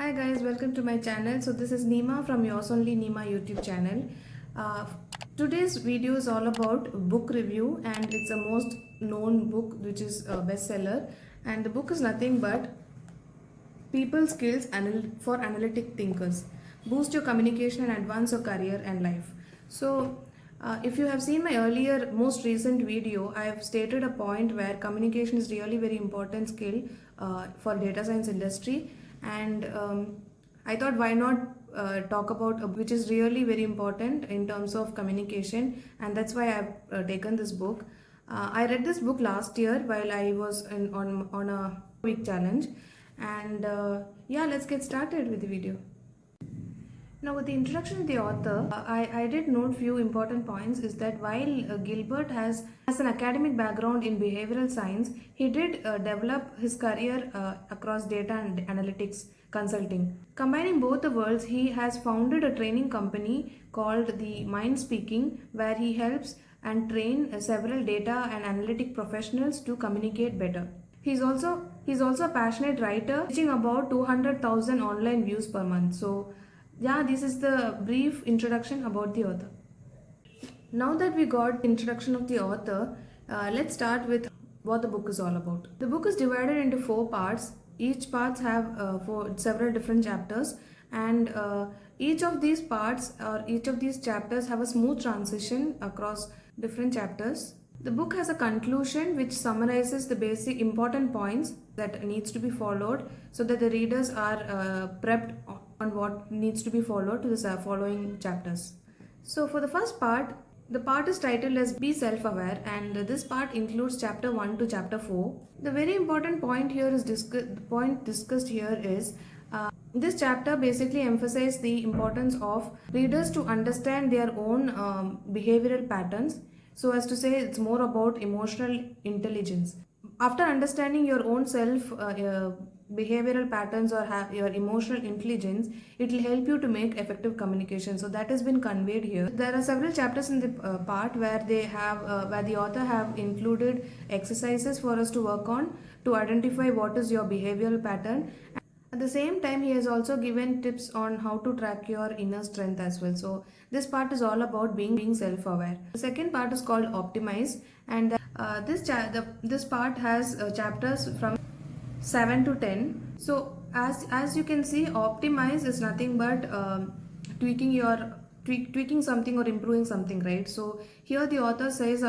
Hi guys, welcome to my channel. So this is Neema from Yours Only Neema YouTube channel. Uh, Today's video is all about book review, and it's a most known book which is a bestseller, and the book is nothing but People Skills for Analytic Thinkers. Boost your communication and advance your career and life. So if you have seen my earlier most recent video, I have stated a point where communication is really very important skill for data science industry, and I thought why not talk about which is really very important in terms of communication, and that's why I've taken this book. I read this book last year while I was on a week challenge, and yeah, let's get started with the video. Now, with the introduction of the author, I did note few important points. Is that while Gilbert has an academic background in behavioral science, he did develop his career across data and analytics consulting. Combining both the worlds, he has founded a training company called the Mind Speaking, where he helps and train several data and analytic professionals to communicate better. He's also a passionate writer, reaching about 200,000 online views per month. So yeah, this is the brief introduction about the author. Now that we got introduction of the author, let's start with what the book is all about. The book is divided into 4 parts. Each parts have several different chapters, and each of these parts or each of these chapters have a smooth transition across different chapters. The book has a conclusion which summarizes the basic important points that needs to be followed, so that the readers are prepped on what needs to be followed to the following chapters. So for the first part, the part is titled as Be Self-Aware, and this part includes chapter 1 to chapter 4. The very important point here is the point discussed here is this chapter basically emphasizes the importance of readers to understand their own behavioral patterns, so as to say it's more about emotional intelligence. After understanding your own self behavioral patterns or have your emotional intelligence, it will help you to make effective communication. So that has been conveyed here. There are several chapters in the part where they have where the author have included exercises for us to work on to identify what is your behavioral pattern. At the same time, he has also given tips on how to track your inner strength as well. So this part is all about being self-aware. The second part is called Optimize, and this part has chapters from 7 to 10. So as you can see, Optimize is nothing but tweaking something or improving something, right? So here the author says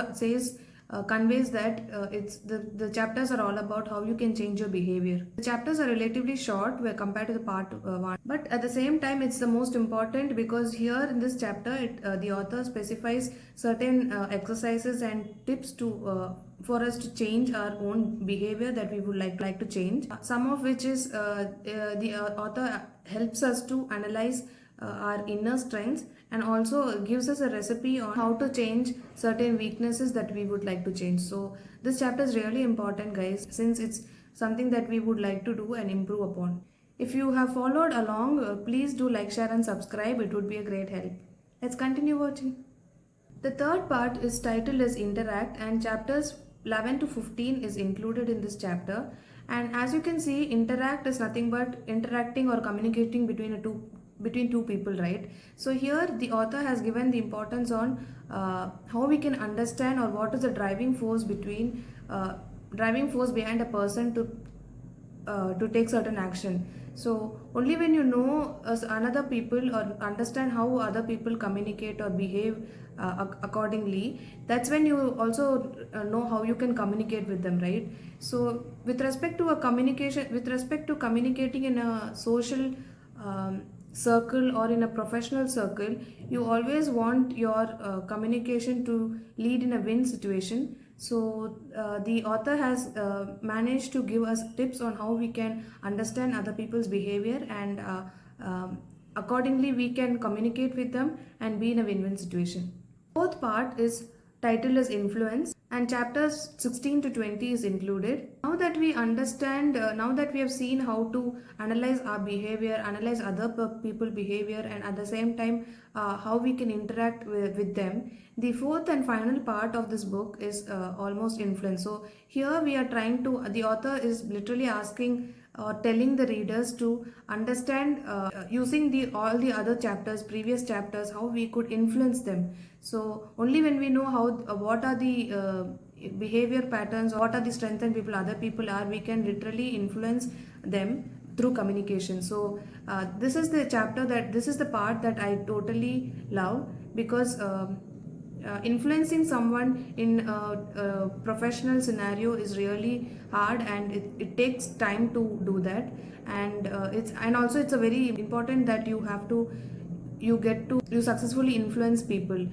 conveys that it's the chapters are all about how you can change your behavior. The chapters are relatively short where compared to the part 1, but at the same time it's the most important, because here in this chapter the author specifies certain exercises and tips to for us to change our own behavior that we would like to change. Some of which is the author helps us to analyze our inner strengths, and also gives us a recipe on how to change certain weaknesses that we would like to change. So this chapter is really important, guys, since it's something that we would like to do and improve upon. If you have followed along, please do like, share and subscribe. It would be a great help. Let's continue watching. The third part is titled as Interact, and chapters 11 to 15 is included in this chapter. And as you can see, interact is nothing but interacting or communicating between two people, right? So here the author has given the importance on how we can understand, or what is the driving force behind a person to take certain action. So only when you know another people or understand how other people communicate or behave accordingly, that's when you also know how you can communicate with them, right? So with respect to communicating in a social circle or in a professional circle, you always want your communication to lead in a win situation. So the author has managed to give us tips on how we can understand other people's behavior, and accordingly we can communicate with them and be in a win-win situation. Fourth part is titled as Influence, and chapters 16 to 20 is included. Now that we understand, now that we have seen how to analyze our behavior, analyze other people behavior, and at the same time how we can interact with them, the fourth and final part of this book is almost influence. So here we are trying to, the author is literally asking or telling the readers to understand using the all the other chapters, previous chapters, how we could influence them. So only when we know how what are the behavior patterns, what are the strengths and people other people are, we can literally influence them through communication. So this is the chapter that this is the part that I totally love, because influencing someone in a professional scenario is really hard, and it takes time to do that. And also it's a very important that you successfully influence people.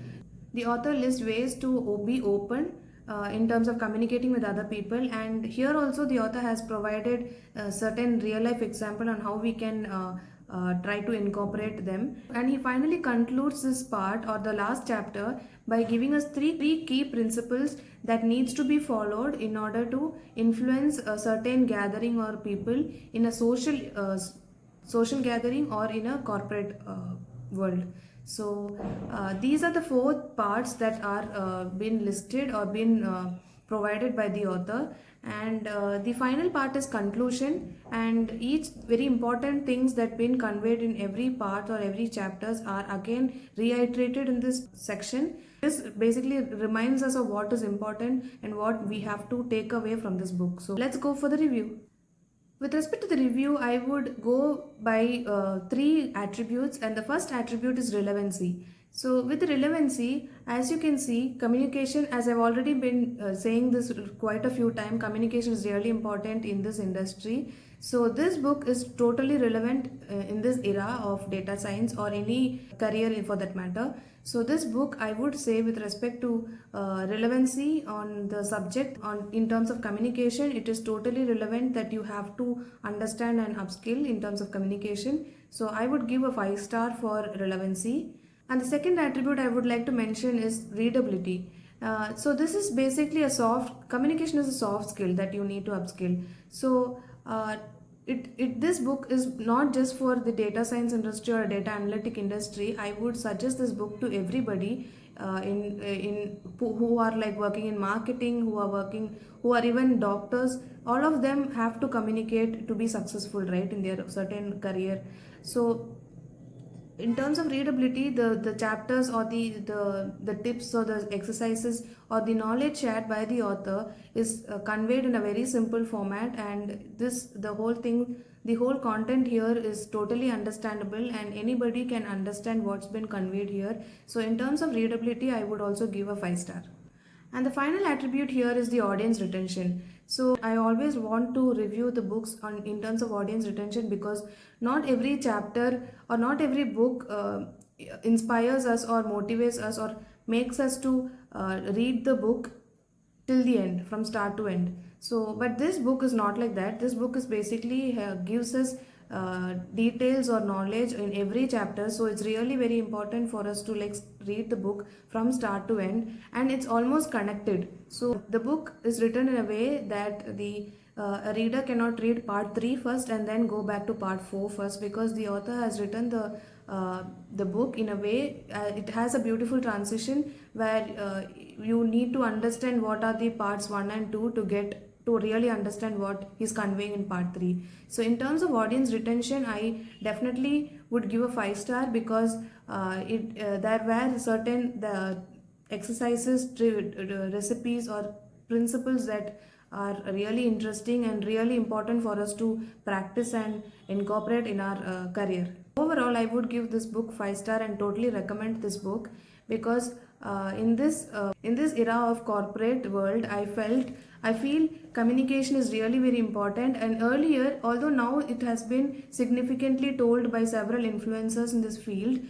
The author lists ways to be open in terms of communicating with other people, and here also the author has provided a certain real life example on how we can try to incorporate them. And he finally concludes this part or the last chapter by giving us three key principles that needs to be followed in order to influence a certain gathering or people in a social gathering or in a corporate world. So these are the four parts that are been listed or been provided by the author. And the final part is conclusion, and each very important things that been conveyed in every part or every chapters are again reiterated in this section. This basically reminds us of what is important and what we have to take away from this book. So let's go for the review. With respect to the review, I would go by three attributes, and the first attribute is relevancy. So, with the relevancy, as you can see, communication, as I've already been saying this quite a few times, communication is really important in this industry. So, this book is totally relevant in this era of data science or any career for that matter. So this book, I would say, with respect to relevancy on the subject on in terms of communication, it is totally relevant that you have to understand and upskill in terms of communication. So I would give a 5-star for relevancy. And the second attribute I would like to mention is readability. So this is basically a soft communication is a soft skill that you need to upskill. So this book is not just for the data science industry or data analytic industry. I would suggest this book to everybody in who are like working in marketing, who are even doctors. All of them have to communicate to be successful, right, in their certain career. So in terms of readability, the chapters or the tips or the exercises or the knowledge shared by the author is conveyed in a very simple format, and the whole content here is totally understandable and anybody can understand what's been conveyed here. So in terms of readability, I would also give a 5-star. And the final attribute here is the audience retention. So I always want to review the books in terms of audience retention, because not every chapter or not every book inspires us or motivates us or makes us to read the book till the end, from start to end. So but this book is not like that. This book is basically gives us details or knowledge in every chapter. So it's really very important for us to like read the book from start to end, and it's almost connected. So the book is written in a way that a reader cannot read part 3 first and then go back to part 4 first, because the author has written the book in a way it has a beautiful transition where you need to understand what are the parts 1 and 2 to really understand what he's conveying in part 3. So in terms of audience retention, I definitely would give a 5-star, because there were certain the exercises, recipes or principles that are really interesting and really important for us to practice and incorporate in our career. Overall, I would give this book 5-star and totally recommend this book, because in this era of corporate world, I feel communication is really very important. And earlier, although now it has been significantly told by several influencers in this field,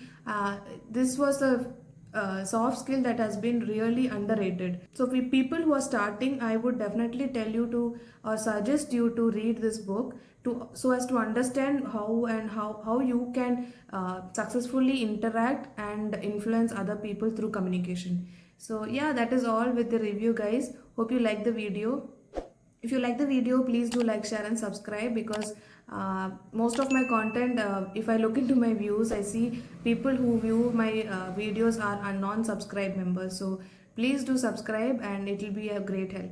this was a soft skill that has been really underrated. So for people who are starting, I would definitely tell you to or suggest you to read this book so as to understand how you can successfully interact and influence other people through communication. So yeah, that is all with the review, guys. Hope you like the video. If you like the video, please do like, share and subscribe, because most of my content, if I look into my views, I see people who view my videos are non-subscribed members. So please do subscribe and it will be a great help.